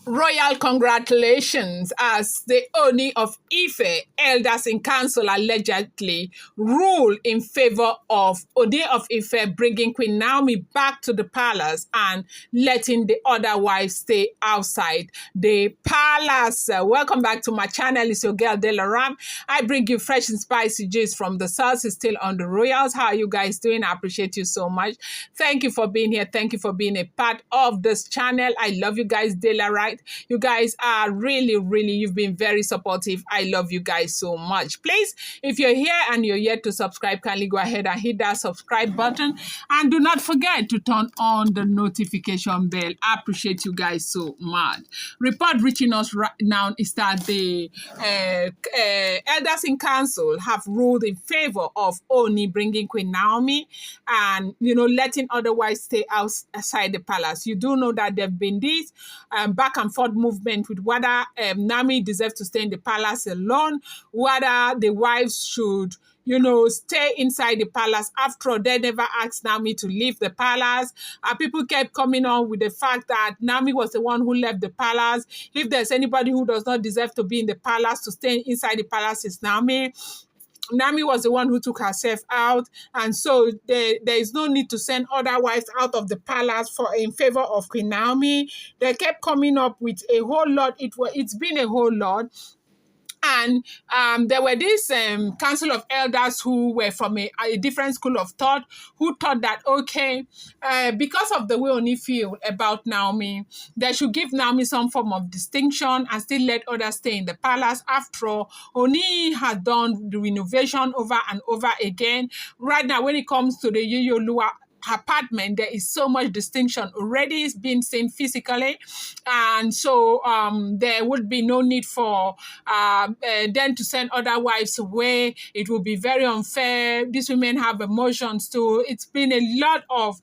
Royal congratulations as the Ooni of Ife elders in council allegedly rule in favor of Ooni of Ife bringing Queen Naomi back to the palace and letting the other wives stay outside the palace. Welcome back to my channel. It's your girl Delaram. I bring you fresh and spicy gist from the source. It's still on the Royals. How are you guys doing? I appreciate you so much. Thank you for being here. Thank you for being a part of this channel. I love you guys, Dela, right? You guys are really, you've been very supportive. I love you guys so much. Please, if you're here and you're yet to subscribe, kindly go ahead and hit that subscribe button. And do not forget to turn on the notification bell. I appreciate you guys so much. Report reaching us right now is that the elders in council have ruled in favor of Ooni bringing Queen Naomi and, letting other wives stay outside the palace. You do know that there have been this back and forth movement with whether Nami deserves to stay in the palace alone, whether the wives should stay inside the palace. After all, they never asked Nami to leave the palace. People kept coming on with the fact that Nami was the one who left the palace. If there's anybody who does not deserve to be in the palace, to stay inside the palace, is Nami. Nami was the one who took herself out, and so there is no need to send other wives out of the palace in favor of Queen Naomi. They kept coming up with a whole lot. It's been a whole lot. And there were these council of elders who were from a different school of thought, who thought that, okay, because of the way Ooni feel about Naomi, they should give Naomi some form of distinction and still let others stay in the palace. After all, Ooni has done the renovation over and over again. Right now, when it comes to the Yuyoluwa apartment, there is so much distinction already is being seen physically, and so there would be no need for them to send other wives away. It would be very unfair. These women have emotions too. It's been a lot of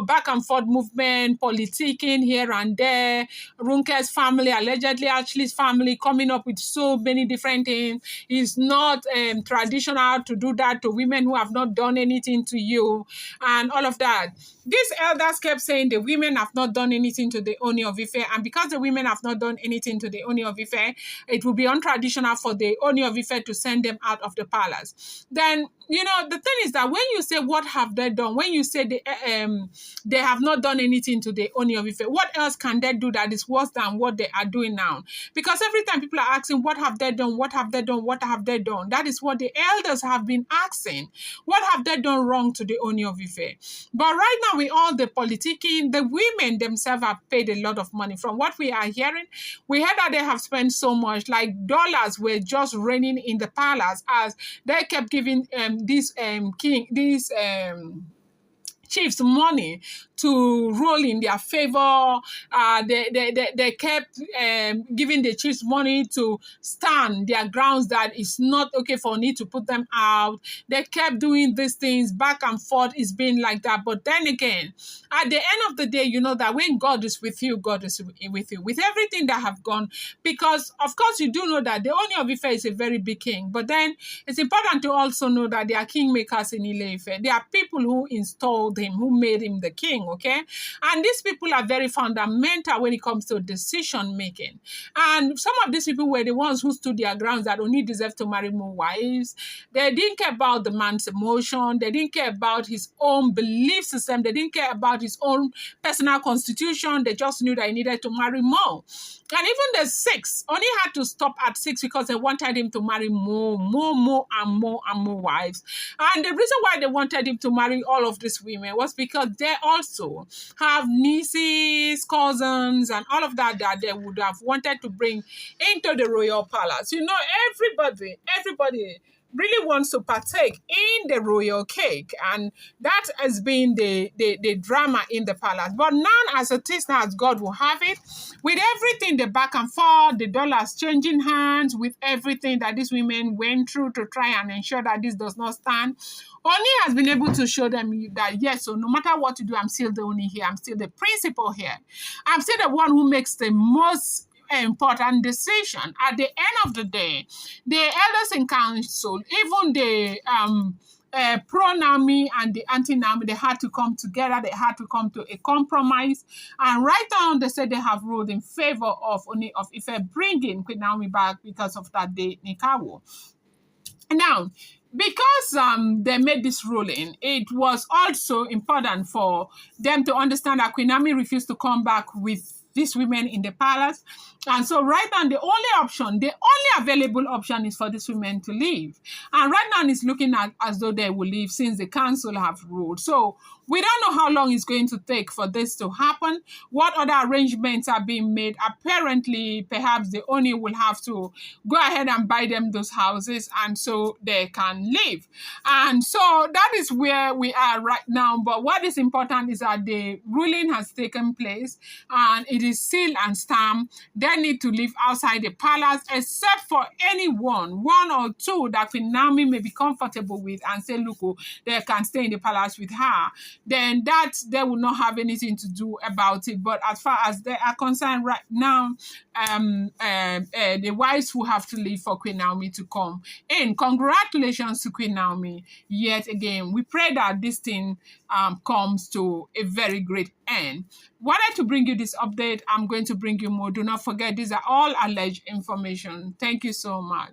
back and forth movement, politicking here and there. Runke's family, allegedly Ashley's family, coming up with so many different things. It's not traditional to do that to women who have not done anything to you, and all of that. These elders kept saying the women have not done anything to the Ooni of Ife, and because the women have not done anything to the Ooni of Ife, it will be untraditional for the Ooni of Ife to send them out of the palace. Then, the thing is that when you say what have they done, when you say they have not done anything to the Ooni of Ife, what else can they do that is worse than what they are doing now? Because every time people are asking, what have they done, what have they done, what have they done, that is what the elders have been asking. What have they done wrong to the Ooni of Ife? But right now, with all the politicking, the women themselves have paid a lot of money. From what we are hearing, we heard that they have spent so much, like dollars were just raining in the palace as they kept giving chiefs money to rule in their favor. They kept giving the chiefs money to stand their grounds that it's not okay for Ooni to put them out. They kept doing these things back and forth. It's been like that. But then again, at the end of the day, you know that when God is with you, God is with you. With everything that have gone, because of course you do know that the Ooni of Ife is a very big king. But then it's important to also know that there are kingmakers in Ile-Ife. There are people who installed him, who made him the king, okay? And these people are very fundamental when it comes to decision making. And some of these people were the ones who stood their grounds that Ooni deserves to marry more wives. They didn't care about the man's emotion. They didn't care about his own belief system. They didn't care about his own personal constitution. They just knew that he needed to marry more. And even the 6, Ooni had to stop at 6 because they wanted him to marry more wives. And the reason why they wanted him to marry all of these women was because they also have nieces, cousins, and all of that they would have wanted to bring into the royal palace. Everybody really wants to partake in the royal cake, and that has been the drama in the palace. But now, as it is now, as God will have it, with everything, the back and forth, the dollars changing hands, with everything that these women went through to try and ensure that this does not stand, Ooni has been able to show them that, yes, so no matter what you do, I'm still the Ooni here. I'm still the principal here. I'm still the one who makes the most important decision. At the end of the day, the elders in council, even the pro-Nami and the anti-Nami, they had to come together. They had to come to a compromise. And right now, they said they have ruled in favor of Ooni of Ife bringing Queen Naomi back because of that day Nikawo. Now, because they made this ruling, it was also important for them to understand that Queen Naomi refused to come back with these women in the palace. And so right now, the only available option is for these women to leave. And right now, it's looking at as though they will leave since the council have ruled. So we don't know how long it's going to take for this to happen. What other arrangements are being made? Apparently, perhaps the Oni will have to go ahead and buy them those houses and so they can live. And so that is where we are right now. But what is important is that the ruling has taken place and it is sealed and stamped. They need to live outside the palace except for anyone, one or two that Queen Naomi may be comfortable with and say, look, oh, they can stay in the palace with her. Then that they will not have anything to do about it. But as far as they are concerned right now, the wives who have to leave for Queen Naomi to come in. Congratulations to Queen Naomi. Yet again, we pray that this thing comes to a very great end. Wanted to bring you this update. I'm going to bring you more. Do not forget, these are all alleged information. Thank you so much.